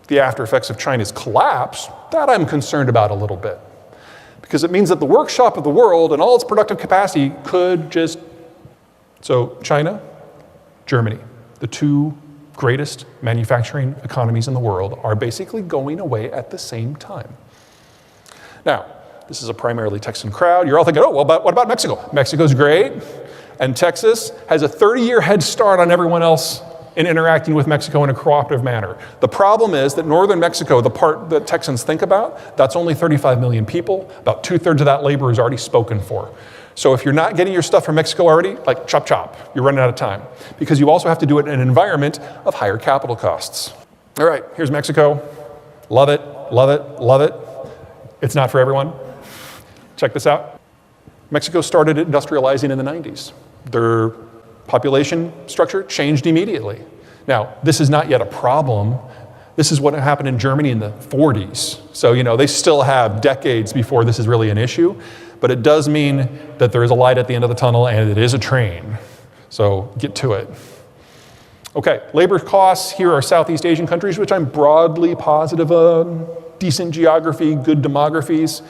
the after effects of China's collapse, that I'm concerned about a little bit. Because it means that the workshop of the world and all its productive capacity could just... So China, Germany, the two greatest manufacturing economies in the world, are basically going away at the same time. Now, this is a primarily Texan crowd. You're all thinking, oh, well, but what about Mexico? Mexico's great, and Texas has a 30-year head start on everyone else in interacting with Mexico in a cooperative manner. The problem is that northern Mexico, the part that Texans think about, that's only 35 million people. About 2/3 of that labor is already spoken for. So if you're not getting your stuff from Mexico already, like chop chop, you're running out of time. Because you also have to do it in an environment of higher capital costs. All right, here's Mexico. Love it, love it, love it. It's not for everyone. Check this out. Mexico started industrializing in the 90s. Their population structure changed immediately. Now, this is not yet a problem. This is what happened in Germany in the 40s. So, they still have decades before this is really an issue, but it does mean that there is a light at the end of the tunnel and it is a train. So get to it. Okay, labor costs. Here are Southeast Asian countries, which I'm broadly positive on. Decent geography, good demographies.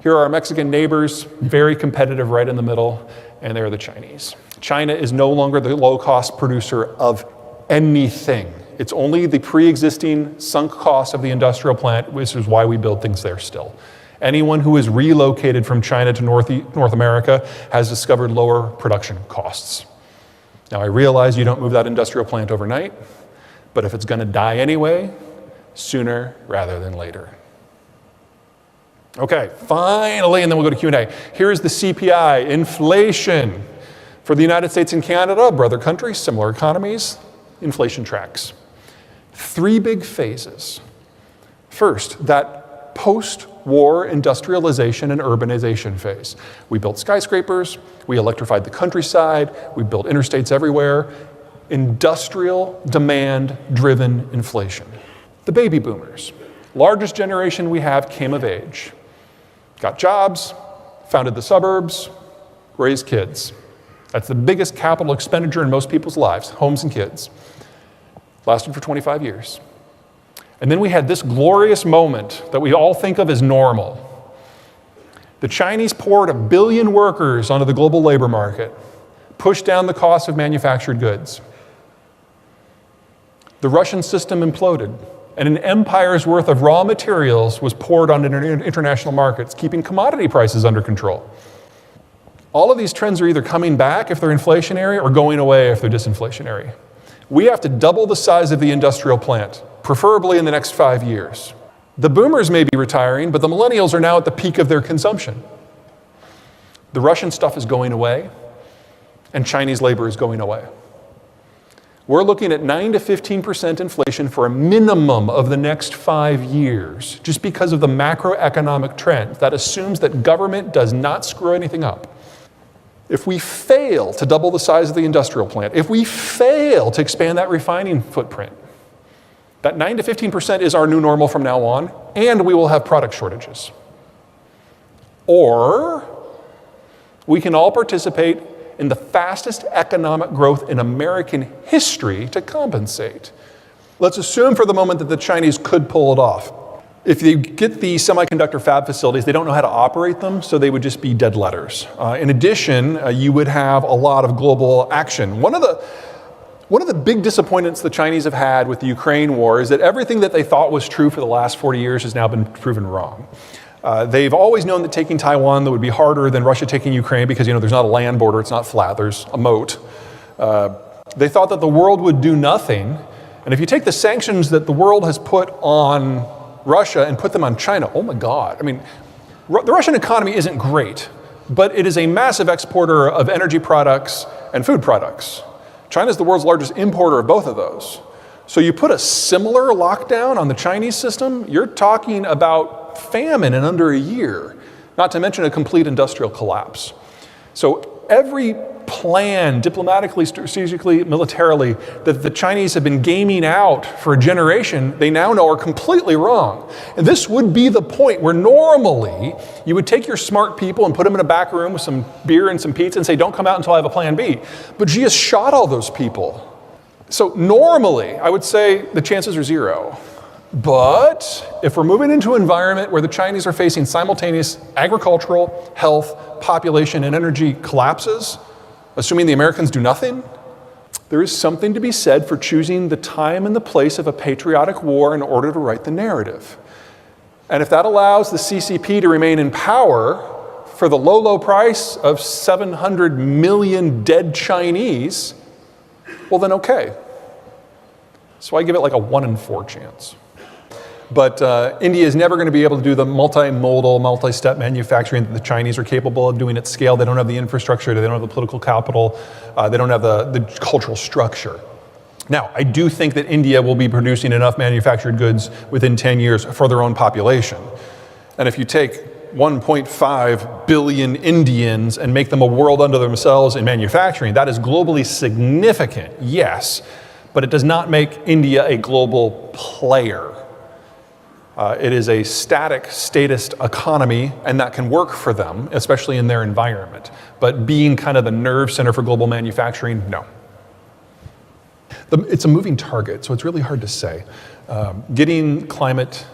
Here are our Mexican neighbors, very competitive right in the middle, and they're the Chinese. China is no longer the low-cost producer of anything. It's only the pre-existing sunk cost of the industrial plant, which is why we build things there still. Anyone who is relocated from China to North America has discovered lower production costs. Now, I realize you don't move that industrial plant overnight, but if it's going to die anyway, sooner rather than later. Okay, finally, and then we'll go to Q&A. Here's the CPI, inflation. For the United States and Canada, brother countries, similar economies, inflation tracks. 3 big phases. First, that post-war industrialization and urbanization phase. We built skyscrapers, we electrified the countryside, we built interstates everywhere. Industrial demand-driven inflation. The baby boomers, largest generation we have, came of age. Got jobs, founded the suburbs, raised kids. That's the biggest capital expenditure in most people's lives, homes and kids. Lasted for 25 years. And then we had this glorious moment that we all think of as normal. The Chinese poured 1 billion workers onto the global labor market, pushed down the cost of manufactured goods. The Russian system imploded, and an empire's worth of raw materials was poured on international markets, keeping commodity prices under control. All of these trends are either coming back if they're inflationary or going away if they're disinflationary. We have to double the size of the industrial plant, preferably in the next 5 years. The boomers may be retiring, but the millennials are now at the peak of their consumption. The Russian stuff is going away, and Chinese labor is going away. We're looking at 9 to 15% inflation for a minimum of the next 5 years, just because of the macroeconomic trends. That assumes that government does not screw anything up. If we fail to double the size of the industrial plant, if we fail to expand that refining footprint, that 9 to 15% is our new normal from now on, and we will have product shortages. Or we can all participate in the fastest economic growth in American history to compensate. Let's assume for the moment that the Chinese could pull it off. If you get the semiconductor fab facilities, they don't know how to operate them, so they would just be dead letters. In addition, you would have a lot of global action. One of the big disappointments the Chinese have had with the Ukraine war is that everything that they thought was true for the last 40 years has now been proven wrong. They've always known that taking Taiwan that would be harder than Russia taking Ukraine because there's not a land border, it's not flat, there's a moat. They thought that the world would do nothing, and if you take the sanctions that the world has put on Russia and put them on China, oh my God. I mean, the Russian economy isn't great, but it is a massive exporter of energy products and food products. China is the world's largest importer of both of those. So you put a similar lockdown on the Chinese system, you're talking about famine in under a year, not to mention a complete industrial collapse. So every plan, diplomatically, strategically, militarily, that the Chinese have been gaming out for a generation, they now know are completely wrong. And this would be the point where normally you would take your smart people and put them in a back room with some beer and some pizza and say, don't come out until I have a plan B. But Xi has shot all those people. So normally, I would say the chances are 0. But if we're moving into an environment where the Chinese are facing simultaneous agricultural, health, population, and energy collapses, assuming the Americans do nothing, there is something to be said for choosing the time and the place of a patriotic war in order to write the narrative. And if that allows the CCP to remain in power for the low, low price of 700 million dead Chinese, well then okay. So I give it like a 1 in 4 chance. But India is never going to be able to do the multimodal, multi-step manufacturing that the Chinese are capable of doing at scale. They don't have the infrastructure, they don't have the political capital, they don't have the cultural structure. Now, I do think that India will be producing enough manufactured goods within 10 years for their own population. And if you take 1.5 billion Indians and make them a world unto themselves in manufacturing, that is globally significant, yes, but it does not make India a global player. It is a static, statist economy, and that can work for them, especially in their environment. But being kind of the nerve center for global manufacturing, no. It's a moving target, so it's really hard to say. Getting climate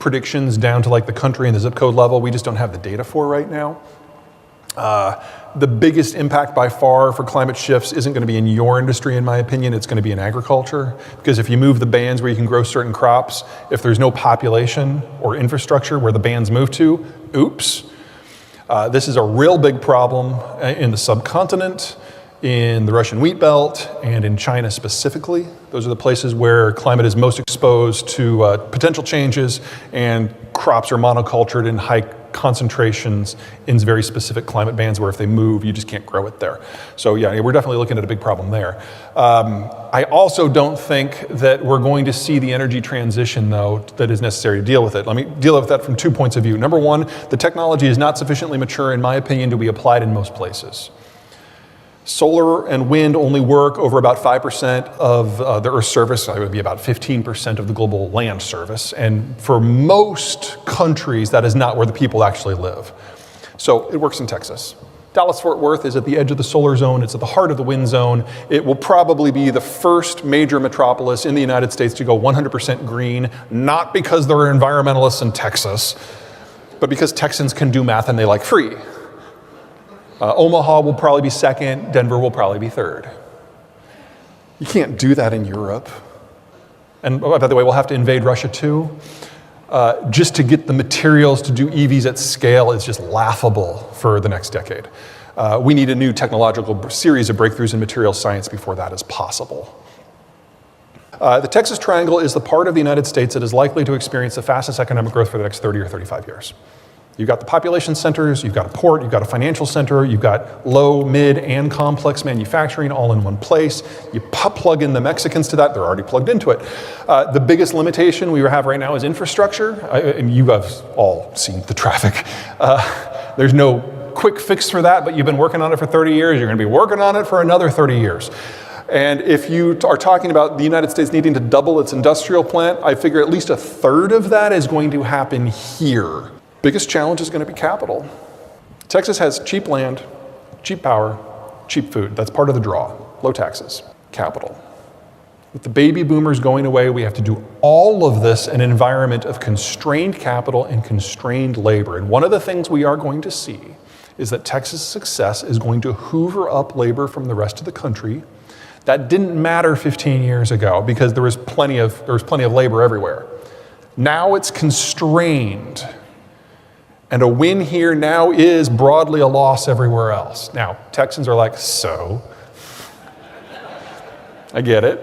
predictions down to like the country and the zip code level, we just don't have the data for right now. The biggest impact by far for climate shifts isn't going to be in your industry, in my opinion. It's going to be in agriculture. Because if you move the bands where you can grow certain crops, if there's no population or infrastructure where the bands move to, oops. This is a real big problem in the subcontinent, in the Russian wheat belt, and in China specifically. Those are the places where climate is most exposed to potential changes, and crops are monocultured in high concentrations in very specific climate bands where if they move, you just can't grow it there. So yeah, we're definitely looking at a big problem there. I also don't think that we're going to see the energy transition, though, that is necessary to deal with it. Let me deal with that from 2 points of view. Number one, the technology is not sufficiently mature, in my opinion, to be applied in most places. Solar and wind only work over about 5% of the Earth's surface. It would be about 15% of the global land surface. And for most countries, that is not where the people actually live. So it works in Texas. Dallas-Fort Worth is at the edge of the solar zone. It's at the heart of the wind zone. It will probably be the first major metropolis in the United States to go 100% green, not because there are environmentalists in Texas, but because Texans can do math and they like free. Omaha will probably be second, Denver will probably be third. You can't do that in Europe. And by the way, we'll have to invade Russia too. Just to get the materials to do EVs at scale is just laughable for the next decade. We need a new technological series of breakthroughs in materials science before that is possible. The Texas Triangle is the part of the United States that is likely to experience the fastest economic growth for the next 30 or 35 years. You've got the population centers, you've got a port, you've got a financial center, you've got low, mid, and complex manufacturing all in one place. You plug in the Mexicans to that, they're already plugged into it. The biggest limitation we have right now is infrastructure, and you have all seen the traffic. There's no quick fix for that, but you've been working on it for 30 years, you're gonna be working on it for another 30 years. And if you are talking about the United States needing to double its industrial plant, I figure at least a third of that is going to happen here. Biggest challenge is going to be capital. Texas has cheap land, cheap power, cheap food. That's part of the draw. Low taxes, capital. With the baby boomers going away, we have to do all of this in an environment of constrained capital and constrained labor. And one of the things we are going to see is that Texas' success is going to hoover up labor from the rest of the country. That didn't matter 15 years ago because there was plenty of labor everywhere. Now it's constrained. And a win here now is broadly a loss everywhere else. Now, Texans are like, so? I get it.